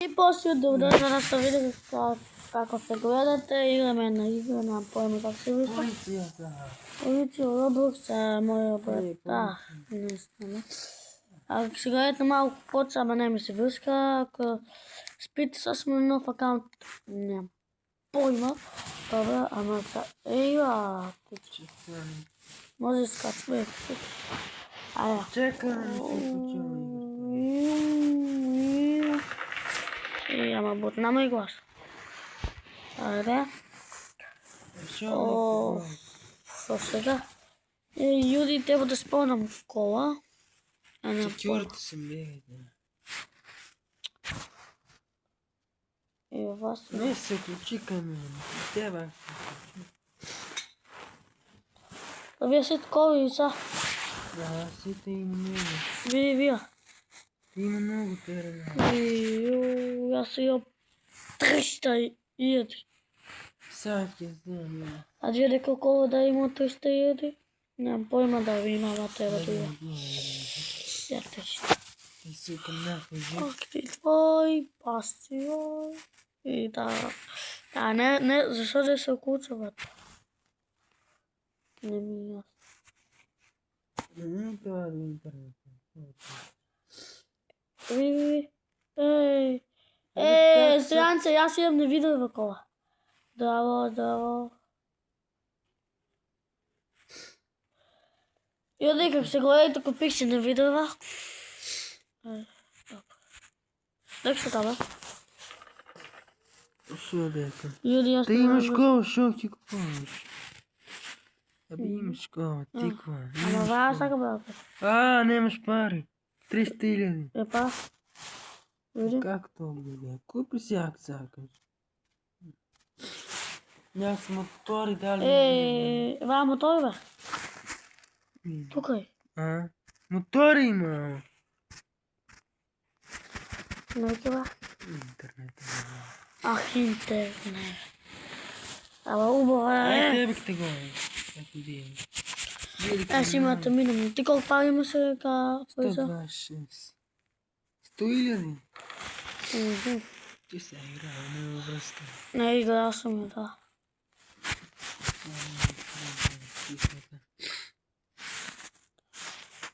И после да видите како се гледате, играме една игра, немам појма како се вика. Полиција, Roblox е моја брат. Не знам. Ако се гледате малку коца, ама не ми се врска, ако спите сасвим нов акаунт, немам појма. Добра, ама са... Еја, може скачаме. Аја. Чекай, не се почува. Ама бутнама и глас. Ајде. Шо сега? Јуди, треба да спонам кола. Секјурите се мега. Ево вас. Не се ключи камера. Треба. Вие сите коли са? Да, сите има много. Види вие. Има много терена. Јас имам 300.000. Сак ќе знам, ја. А вие колко да има 300.000? Немам појма да ви имам, а треба да има. Ја тече. И сука нахуй жив. Ах ти твој пастиор. И да, не, зашо да се окучуват? Не ми јас. Не тоа до интернет. Странце, јас имам на видео во кола. Здраво. Јуди, како се гледате ко пикси на видеова. Дек се таба? Шо дека? Јуди, јас Ти имаш кола, шо ќе купуваш? Аби имаш кола, ти кола. Ама ваа сака брате. Немаш пари. 300.000. Епа. Види? Как то бе? Купи си ако сакаш. Јас мотори дали. Ваа мотори бе? Тука е. Мотори има. Неќе бе? Интернет. Ах, интернет. Ама убава е. Тебе ќе те гони. Ако дијем. Јас имате минимум. Ти колко пари има сега? 126. 100.000. Ти се играва, нема врска. Не играл сум, да.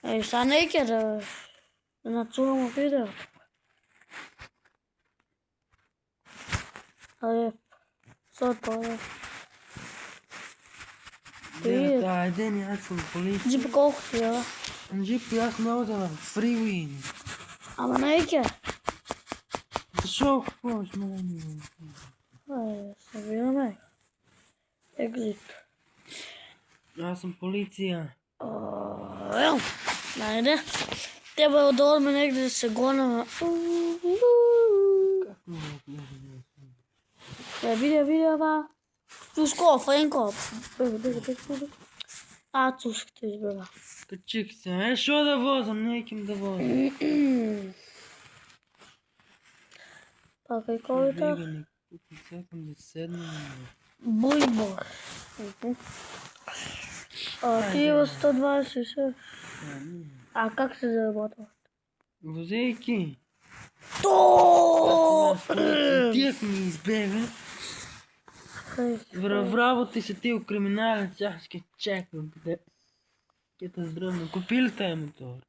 Са неќе да нацуваме видео. Ајде, со тоа. Ајде, јас сум полиција. Джип колку ти е? Джип јас не одам фривин. Ама неќе. Зашо купуваш мене? Се видиме. Екзит. Јас сум полиција. Ајде. Треба да одиме негде да се гонаме. Видео, ба. Цушко, Френко. Бега. Цушките избега. Качик се, шо да возам, неким да возам. Пакај колите. Сакам да седнем. Бујбор. Ти има 126. А как се заработува? Возејки. То! Тијак ми избега. Вработи се ти у криминален, јас ќе чекам. Ќе те здравно. Купили тај мотор?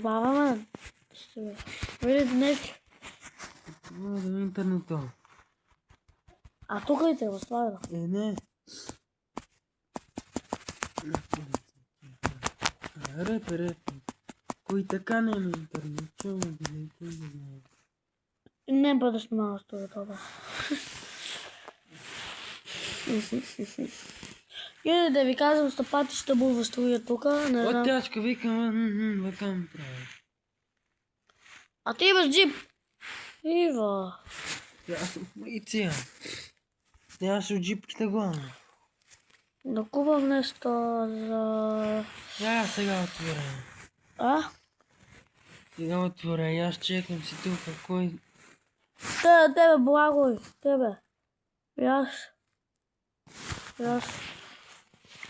Баба мен. Видите неќе. Во интернетот. А тука и те го стварила? Не. Репе. Кој така нема интернет, чо ме биде, кој го знае? Не бъдеш малко това това. Иде да ви казвам, стопати ще бува строя тука, не знам. От тячка викам, вакам прави. А ти имаш джип? Ива. Јас сум полиција. Јас у джип ќе те гонам. Да купам нешто за... Ја сега отворам. Сега отворам, јас чекам си тука, кој... Тебе, благој, тебе. Јас.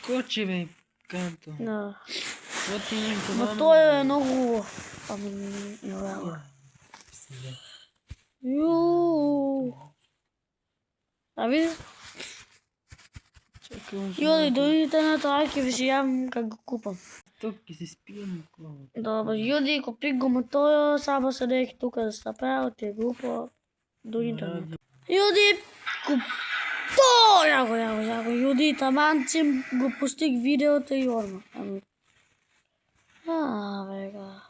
Коче бе, канто. Да. Вот ти нещо Но той е много... Ами, реално. Юуу. А види? Чакай, Јуди, дојдите на тоа, ќе ви си јавам как го купам. тук ќе се спием коло. Добро, Јуди, купи го моторо, само се дејќи тука да се правил, ти е глупо до интернет. Јуди, јаго, Јуди, таманцим го пустих видеото и орма. Ами, вега.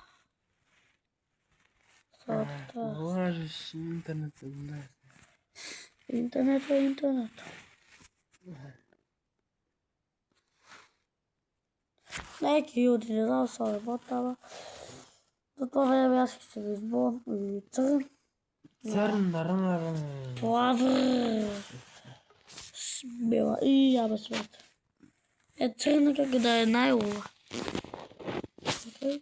Лажеш интернет гледа. Интернет е интернет. Неки Јуди, не знам се работава. За тоа време јас ќе се го изборам или црн. Црн, рн. Плавр. Смела и јабе свет. Е црна како да е најубава. Окей.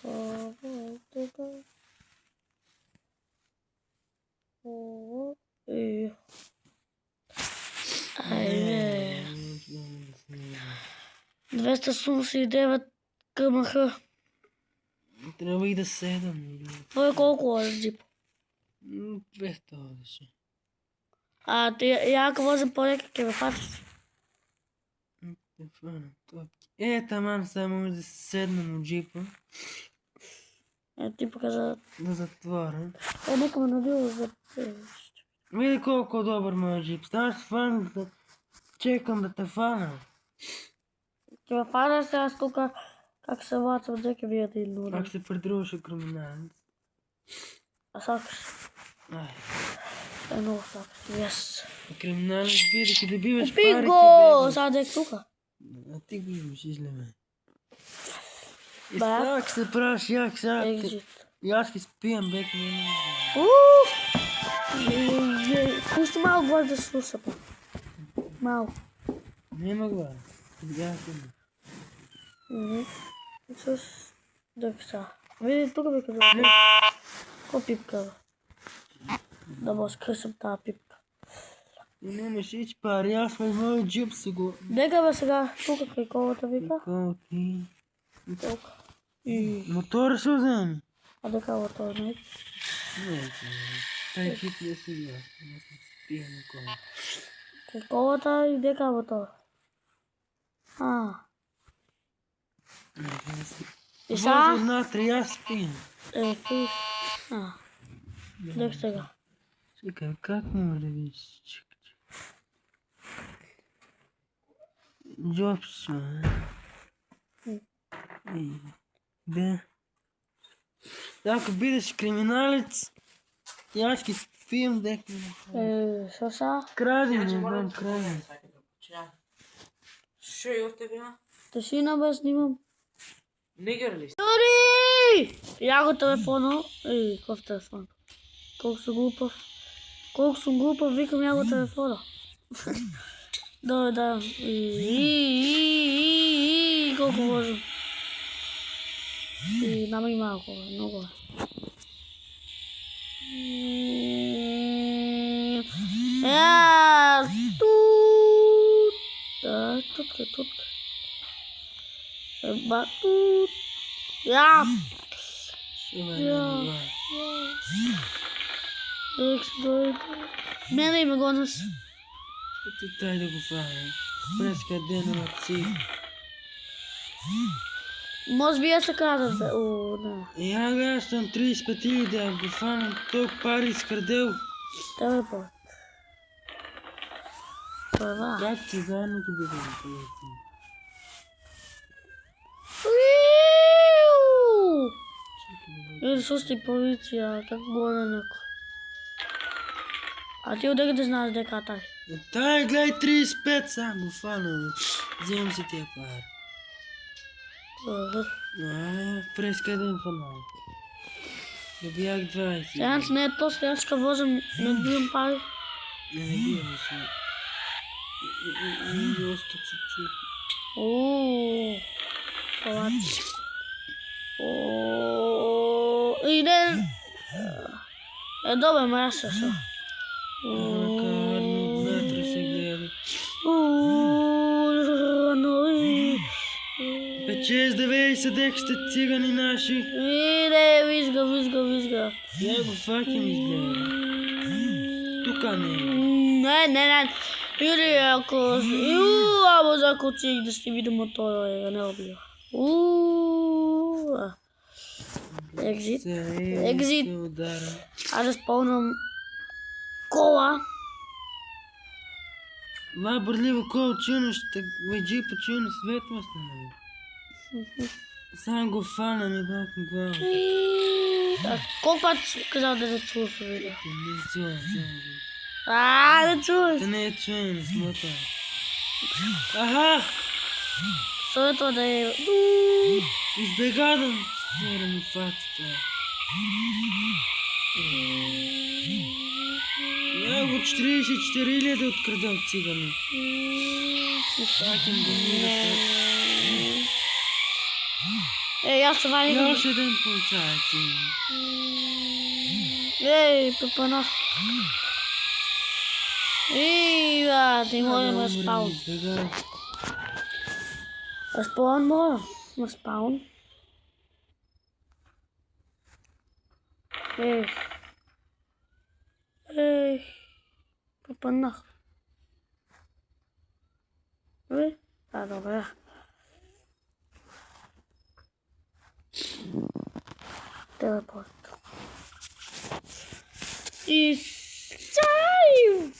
Добре, тука. Ово. И... Ајде. 279 кмх. Треба и да седам. Твој колку е джип? 200 одеше. А ти ја ако возам полека ќе ме фатиш. Е, таман само може да седнам у джипа. Е, ти покажа... Да затворам. Е, нека ме набило за... Види колко добър моят джип. Ставаш фан да чекам да те фана. Ќе ме фанеш сега тука как се вацам, де ќе видите и луда. Как се предруваше криминалец. А сакаш? Ай, Е, много сакаш. Yes. криминалец биде, ке да биваш Купи пари, го! ке Сега дек тука. бебаш. А ти го имаш, излеме. И Ба. сега ке се правиш як сега. Екзит. И аз ке спиям бек не. Пусти малко глас да слуша па. Малко. Нема глас. Я съм. С... Дък са. Види тука бе къде. Ко пипка бе? Да му скъсам тази пипка. И немаш ич пари, аз ме моят джип си го. Дека бе сега, тука кай колата вика. Колко ти? Тука. Мотора ще вземи. А дека бе това не? Не, taj hit ne si ja. Ja sam spio nikoga. Кай колата и дека бе това. И Воза сега? внатре, аз спием. Е, ти. Дек сега. Чекай, как може да видиш? Чекай. Джобс, Де? Ако бидеш криминалец, и аз ки спием дека. Шо са? Кради, не знам, кради. Що и още има? Тишина бе снимам. Негър ли? Юри! Я го телефона. Ей, какъв телефон? Колко съм глупав. Колко съм глупав, викам я го телефона. Да. Колко може. И нама и малко, много. Тут. Да, тут. Еба тут. Я. Мене има гонус. Ти дай да го фане. Преска ден на си. Може би я се казах, бе. О, да. Я аз съм 35 да го фана. Толкова пари изкрадел. Тебе по. Това. Как ти заедно ти биде на полиция? Или сусти полиция, как гоне некој. А ти одека да знаеш дека е тај? Тай, гледай 35 сам го фана. Вземам си тия пари. Преска ден фана. Добиях 20. Сега не е то, сега ще возим, не бием пари. Не бием се. И още чуть-чуть. Ооо. Палач. И не... Е, добре, ма аз се са. Карно, метро се гледа. чест да вејсе дека сте цигани наши. Иде, визга. Ја го фаќам изгледа. Тука не. Не. Или ако... Амо закочих да сте видимо тоа, не обија. Exit. Exit. Ајде спавнам кола. Ва бърливо кол чуно ще веджи по чуно светлост на Сам го фана ми бак ми глава. Колко път казал да не чуваш видео? Не чувам. Не чуваш? Не е чуем, не смота. Аха! Светло да е... Избегадам стара ми фатата. Я го 44,000 открадал цигани. Факин го мина. Јас се вади. Я още един полицајци. Пепанах. Ти можем да спаун. Спаун мора. Спаун. Пепанах. Добре. Телепорт. И стаю.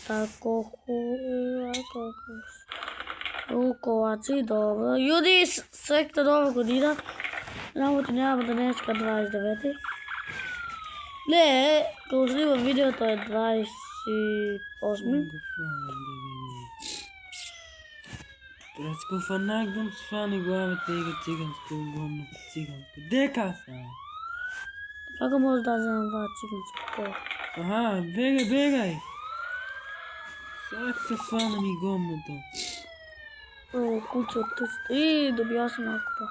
Тако хубаво. Руколаци, добро. Јуди, срекна нова година. Работи няма денеска 29. Не, кога снимам видеото е 28. През го фанагдам с фани главата и го циганско огромно циганско. Дека са? Како може да знам това циганско кола? Аха, бегай! Сака фана ми гомното. Куче от тъст. И добия съм малко паш.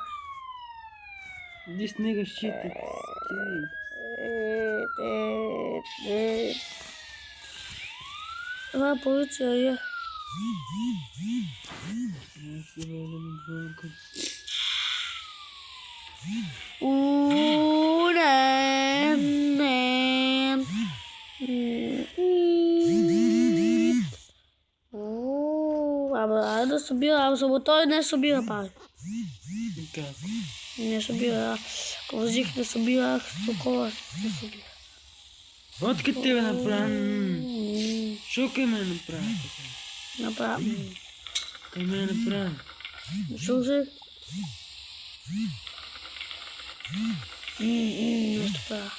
This nigga shit is Това полиция е. Абе да събира, абе той не събира пари. Как? Не събира. Ако възих да събирах сокола, не събира. Откъде тебе направи? Шо ме направи? Направи. Кой ме направи? Слушай. Нещо правя.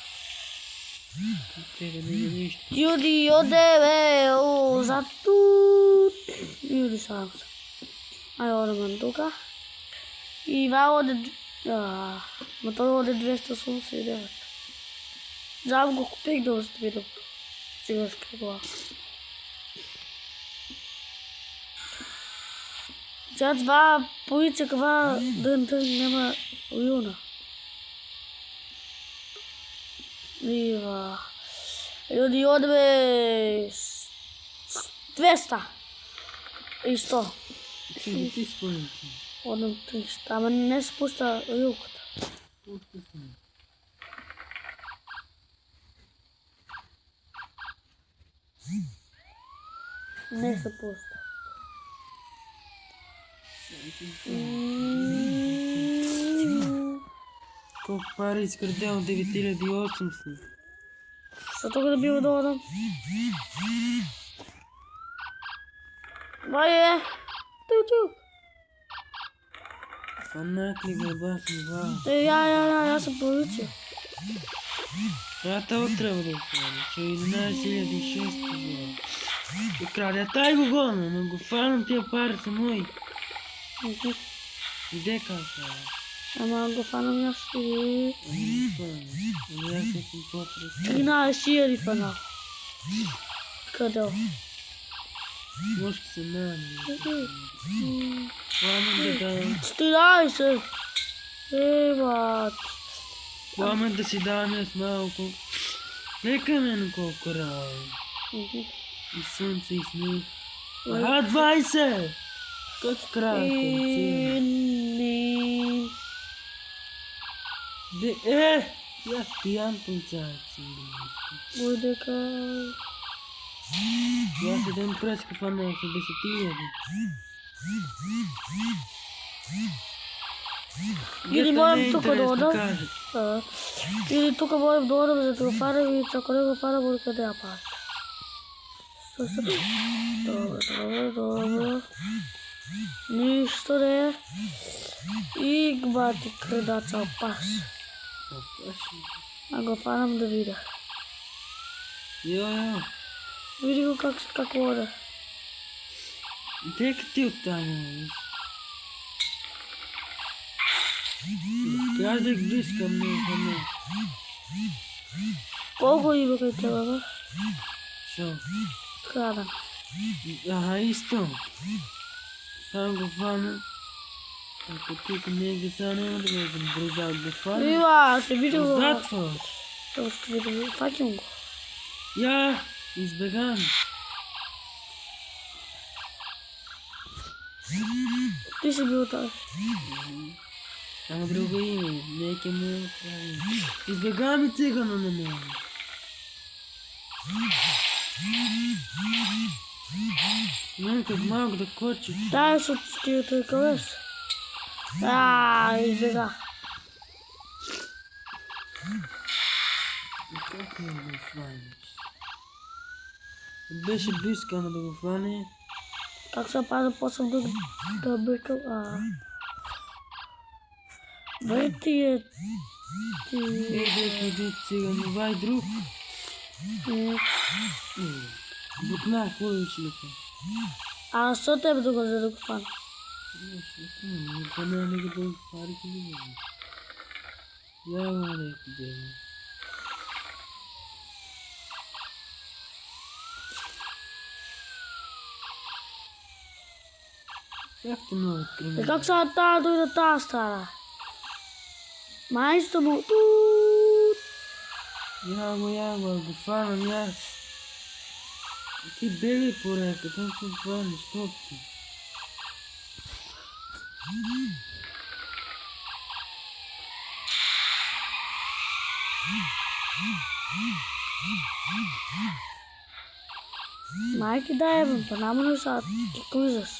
Тебе не нищо. Юди, бе, за тут. Юди сам се. Ай, одем тука. И ва оде... Ма той оде 289. Зам го купих да сте видел. Сега скрила. Сега това полиция кава дън нема уюна. Вива. Юди одебе 200 и 100. Ти спомни. Одем 300. Ама не се пуста юлката. Пусти се. Не се пуста. Колко пари изкрадел? 9800. Що тук да бива да одам? Бае! Тук. Фанак ли гърба си ва? Я съм полиция. Това трябва да отправя, че 11,600. Украде, тай го гоня, но го фанам тия пари са мои. Где каза? Ама го фанам аз и... Ами аз съм по-през. 13 фанал. Къде? Мошки се нами. Пламен да давам. 14! Бат. Пламен да си даваме с малко. Нека ме на колко рави. И слънце и снег. Аха, 20! Как края? Јас пијан полицајец сум. Ој дека... Јас еден прескафанал со 10.000. Или морам тука да одам. Или тука морам да одам за да го фарам и ако не го фарам, може да ја пара. Добро. Ништо не. И бати кредаца опаш. А го фарам да видя. Ја. Види го како оде. Дека ти оттаму? Каждый близко мне. Колко има кај тебе, бе? Шо? Крадан. Исто. Сам го фана. Ако тук негде сега нема да го брзал го фана. Ива, те види го. Затвор. Тоа сте види, факјам го. Ја, избегам. Ти си бил тоа. Ама друго име, неќе му прави. Избегам и цигано на мене. Мен кад малко да кочи. Таа со стијата и калес. Избега. Как не го фаниш? Беше близко ама да го фане. Как се пада посам да бекам, бе ти Иди цигано, вај друг. Бутна, кој шлепа? А со тебе да го за да го фана? Па не го да пари ки ја го реки дега. Как те много открими? И как се таа дојде таа стара? Мајсто му... Ја го фанам јас. Ти бели порека, там се фаниш, што ти? Мајки да ебам, па намалу са ки клузаш.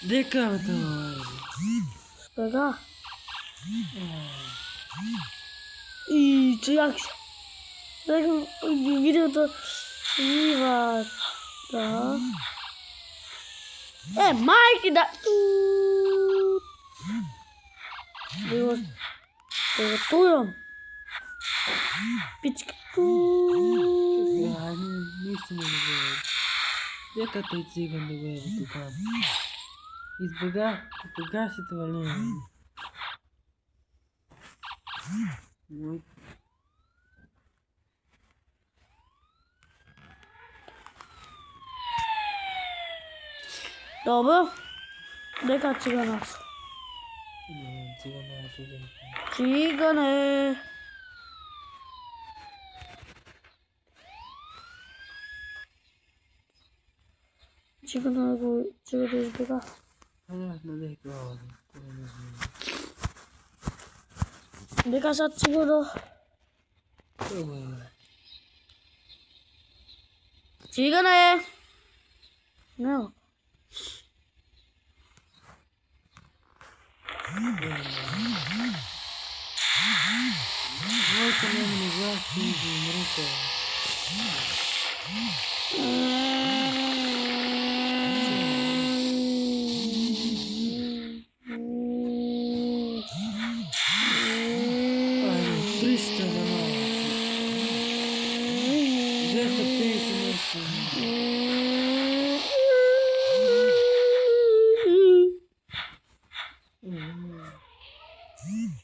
Дека бе тоа? Спега. И чујак се. Дека видеото ива да. Мајки да. Било тујам. Пичка. Ништо не го говори. Дека тој циган да го ева тука. Избега си това не. Добро. Дека циганас. Цигане. Цигана го избега. Дека сад цигано. Цигане. Не. Мојка не гласи и мрука.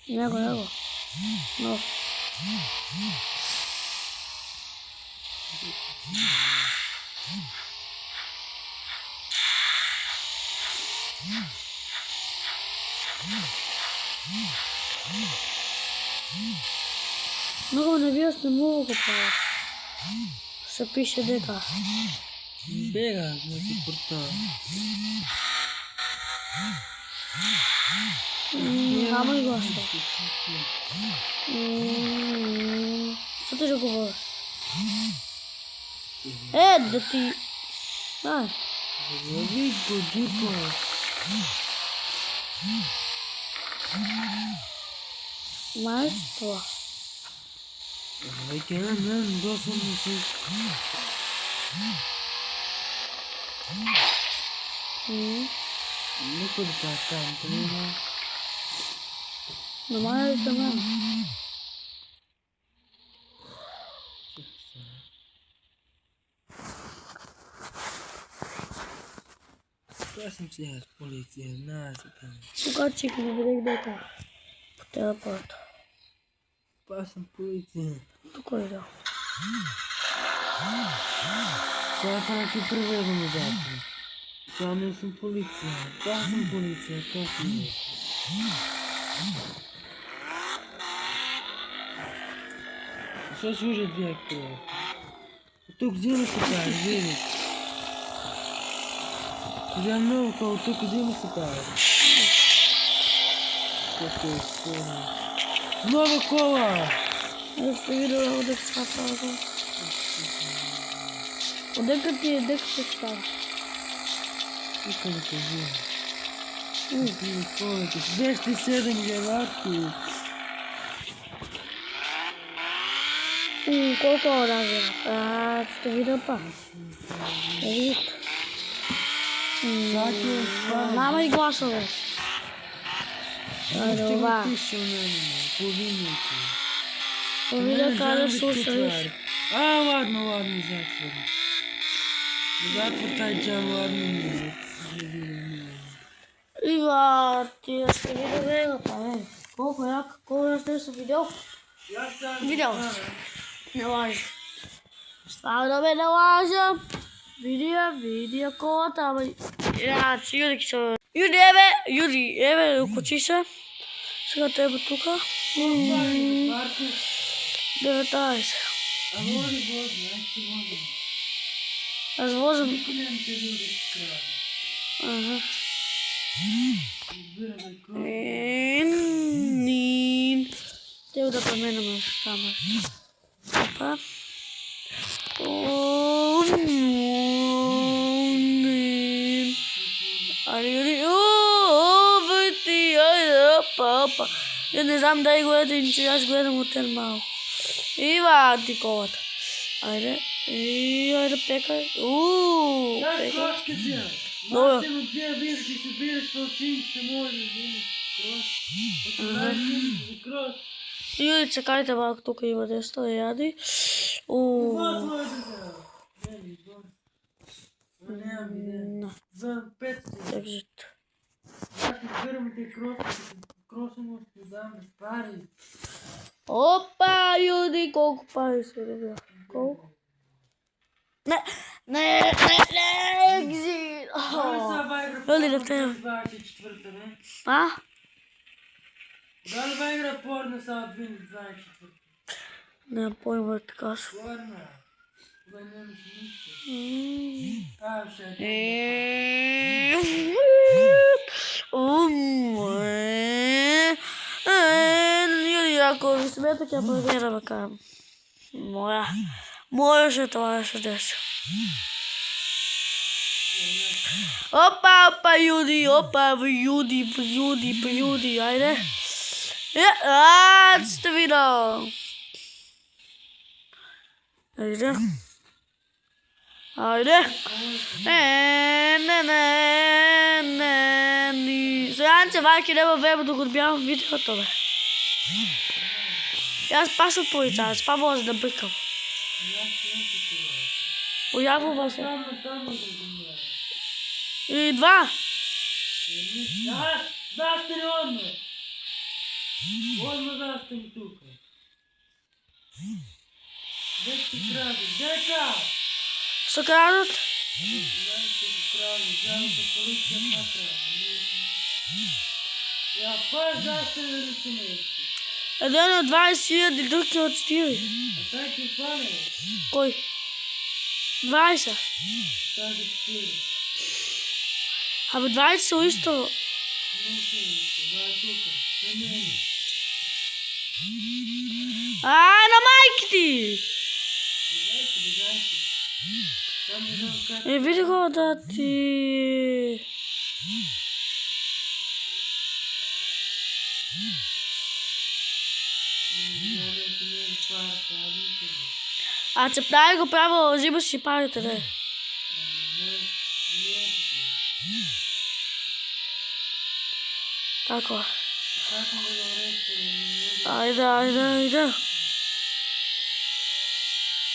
Него. No. Много невјасно многу па. Се пише дека. Бега, неки портал. Само и гласа. Што ти да говориш? Да ти... Ай. Зави го джипа. Знаеш това? Веќе на мен досадно си. Никој да там, нема. Нормално ли към мен? Тоа сум сега с полиција, знаеш така. Кога чик ми видех дека по телепорт. Па сум полиција. Тук ли да? Сега па ќе преведеме затоа. Сега не сум полиција. Па сум полиција, како не сум. Што служи директор? Тук зима се прави, види. Я много кога тук зима се прави. Како е силно. Нова кола! Аз сте видела одека става това. Одека те става? Тука да кажи. Пили колите, 207 геварки. Колко разлика? Ще видя па. Видите. Нама и гласове. Айде, ова. Повида kada слушаеш. Ладно, затвор. Затвор тај джам, ладно ми. Ива, ти да сте видел вега, па не. Колко јак, колко сте се видел? Видел си. Не лажи. Ставам да ме не лажам. Види ја колата, ама... Јуди ки се... Јуди, еве, укочи се. Сега треба тука. 19. А вози, Аз возам. Нин. Треба да променаме камера. Опа. Нин. Ајде, опа. Ја не знам да го гледате, иначе јас гледам от тен малко. Ива ти колата. Ајде. Ајде пекај. Даш крошки си. Добро. Баште му тие видиш и се бидеш по чинките, може да взимаш крош. Починаеш за крош. Јуди, чекајте малко, тука има нешто, јади. Това твоја деца. Нели, нема видео. За 500. Држите. Даш ми грмите крошено ще дам без пари. Опа, Јуди, колко пари се добија? Колко? Не, екзит! Дали да те... 24, не? А? Дали ва игра порно са од 24? Немам појма така се. Порно. Кога немаш ништо. Ще Јуди, ако ви смета, ќе провераме кам. Можеше това да се деси. Опа, Јуди, ајде. Сте видел. Ајде. Сега вајке нема време да го одбјавам видеото, бе. Јас паш од полицајец, па може да бркам. Појавува се. И 2. Даште ли одме? Одме даште ми тука. Дек ти кради, дека! Што крадат? Жалко полиција патра. Ја паш даште ли да се мести? Еден од 20.000, друг е од 4. А тај ти фане? Кој? 20. Тај ти 4. Абе 20 се исто. Не се исто, това е тука. На мајки ти! Види го да ти... Че прави го право, взимаш си парите, не. Tako. Ajde.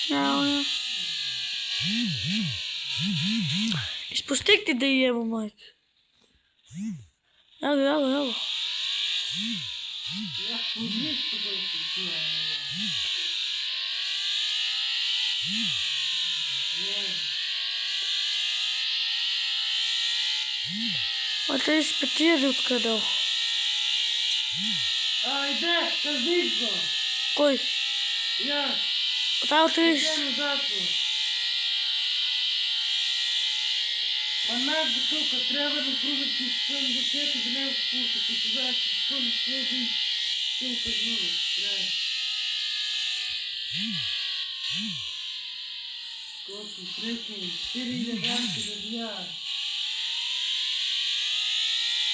Njau. Изпусти ти да емо, майка. Evo. А ти спетири откъде? Айде, кажи го. Кой? Я. Таа отриш. Она тука трябва да пробва ти спън до тека да не го пуска. И тогава си спън пробви тука много. Трябва. Колко трекай, 4 леганки да бия.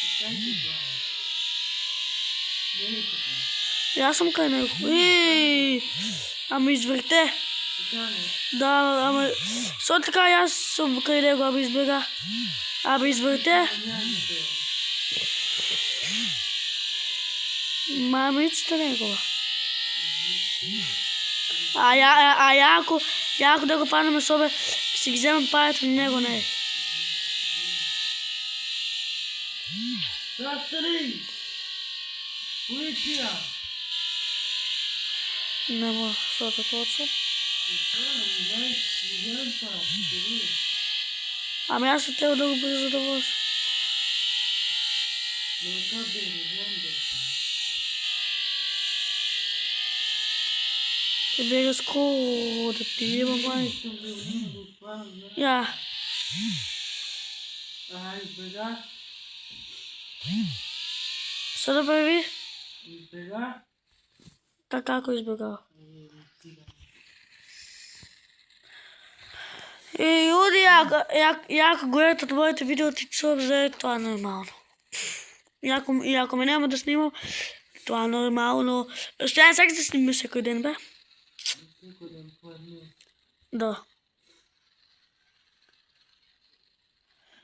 И как ти глава? Не ли така? Аз съм край него. Ама извърте. Да, ама... Со така аз съм край него, ама избега. Ама извърте. Мамицата негова. Яко да го фанаме собе, си ги вземем парите на него, не. Застани! Полиция! Нема, що такова? Ами аз ще трябва да го бъде задоволствам. Ти бега скоро да ти има май. Я. Избега. Що да прави? Избега. Како избегава? И люди, ако гледат от моите видео, ти чувам, за това е нормално. И ако ме няма да снимам, това е нормално. Ще я сега да снимам всеки ден, бе? Да.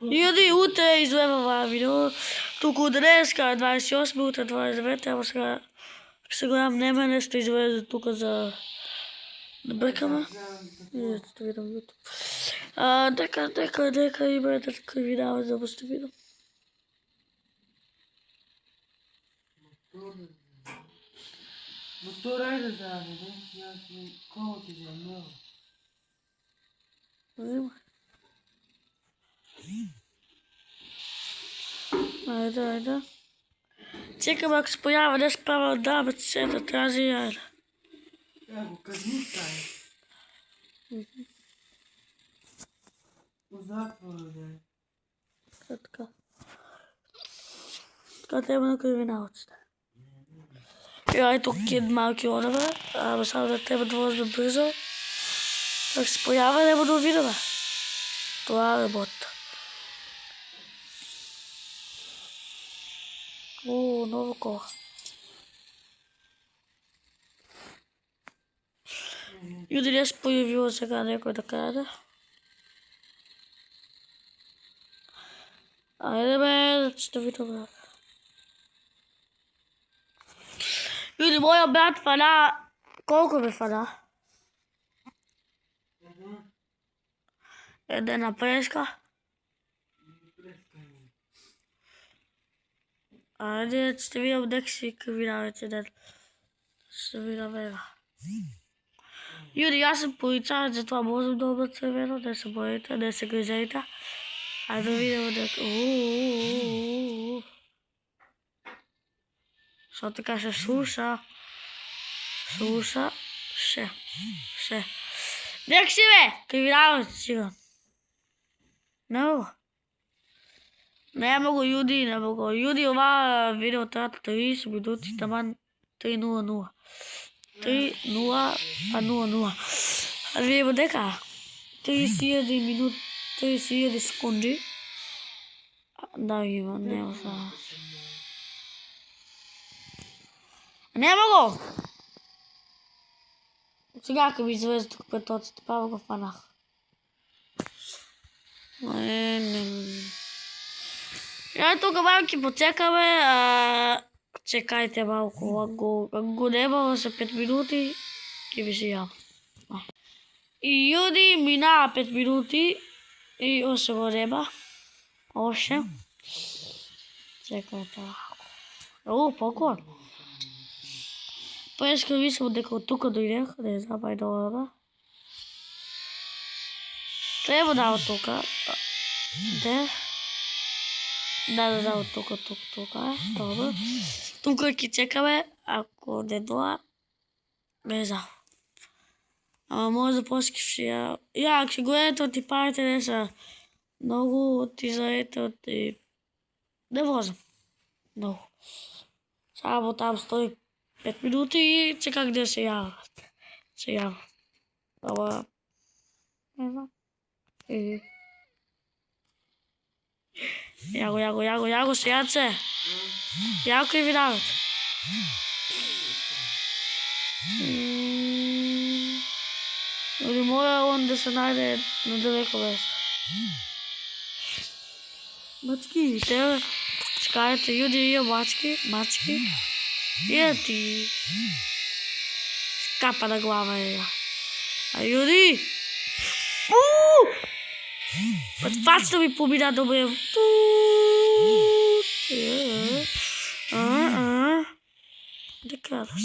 Люди, утре излева това видео. Тук от днеска 28, утре 29, ама сега гледам Немене, ще излезе тук за... Да бъркаме. И ще видам YouTube. Дека има така видео, за да ще видам. Мотор айде заедно, да? Аз колко ти за много. Взимай. Айде. Чекам, ако се поява да справя от дабецата, тази айде. Го казнута е. Позапора, бе. Така. Така трябва на криминалците. И тук е малки одове, ама само да трябва да возьме бързо. Ако се поява, няма да видим. Това е работа. Ново кола. И дали се появило сега някой да краде. Айде бе, ще видим. Люди, моя брат фана... Колко бе фана? Една преска. Айде, ще видим дека си криминалец ден. Ще видим ева. Люди, аз съм полицаец, затова можем да бъда цървено, не се боите, не се грижайте. Айде да видим дека... Що така се слуша? Ще. Дек си бе! Криминалец, сигурно. Много. Не могу, Јуди, не могу. Јуди, ова видео таа 30 минути, таман 3:00. 3:00, па 00. А видимо дека 30.000 минути, 30.000 секунди. Да, има, нема са. Не могу! Сега ќе ми извезе тук петоците, па го фанах. Ја тука малки почекаме, чекајте малку, ако го нема за 5 минути, ќе ви се јавам. И Јуди минаа 5 минути и още го нема. Още. Чекајте малку. Покон. Па ешка мислам дека од тука дојдех, не знам, ајде ова. Треба да од тука. Де? Да, од тука, добро. Тука ќе чекаме, ако не доа, не знам. Ама може да поскивши ја. Ја, ќе го ете од и парите не са многу, од и заете од и... Не возам. Многу. Само там стои 5 минути и чекак да се јават. Се јавам. Ама... Не знам. Јаго, сејаце. Јако и видават. Или моја он да се најде на далеко место. Мачки, те чекајте, Јуди има мачки. И ти скапа на глава е. А Јуди! Пацно ми помина да ме... Да караш.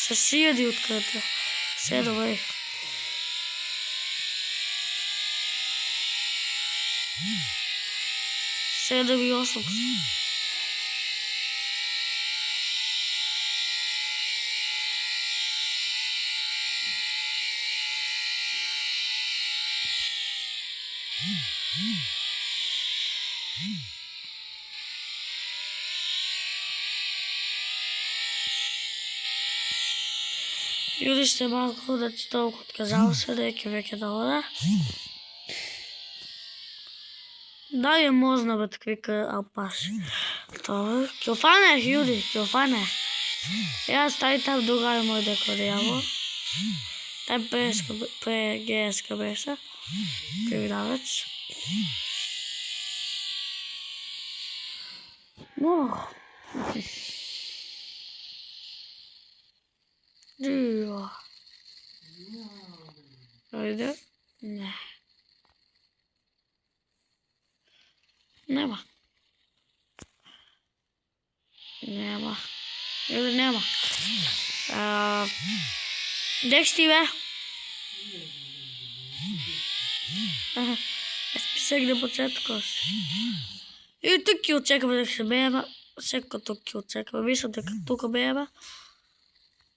Се сијади открите. Се добре. Седем и 8. Јуди ще малко да ти толку отказал се, дека веќе да ода. Да е можно бе таквика алпаш. Това, ќе фанех, Јуди, ќе фанех. Јас тај там другај мој дека јаво. Тај ПГС-ка беше. Кривидавец. Но... Дио. Ајде? Не. Нема. Или нема. Дек си бе? Списек да почеткаш. И тук ќе очекаме дека се бееме. Секој тук ќе очекаме. Мислам дека тука бееме.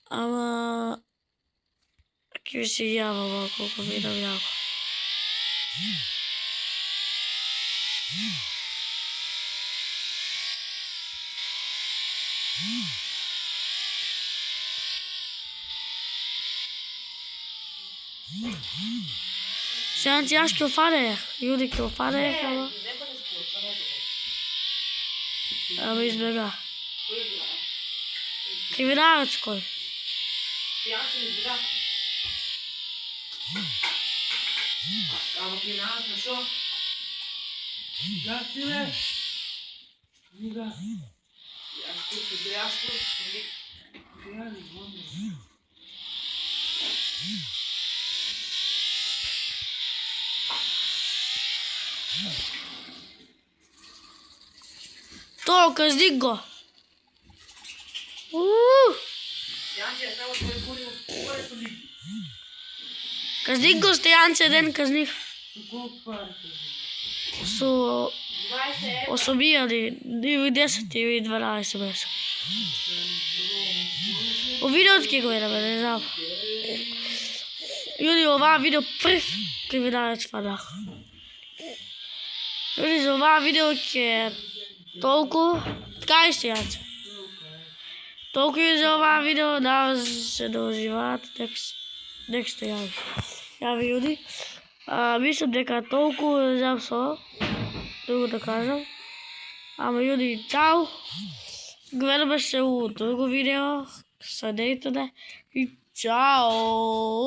Ама... Ќе ви се јава колко видам јаво. Сега јас ќе офанех. Јуди ќе офанех, ама... Ама избега. Криминалец кој? Јас не избега. Ама криминалец на шо? Как си бе? Нига. Јас Тоа, казник го. Казник го, Стојанче, ден казник. Колко парите? Со... 8.000, или 10 или 12 беше. По видеото ќе го видиме, не знам. Јуди, оваа видео прв криминалец фанах. Јуди, за оваа видео ќе толку, така и стојаце. Толку и за оваа видео, да се доживаат, нек сте јави. Јави јуди. Мислам дека толку знам со, друго да кажам. Ама јуди, чао. Гледаме се у друго видео, следете и чао!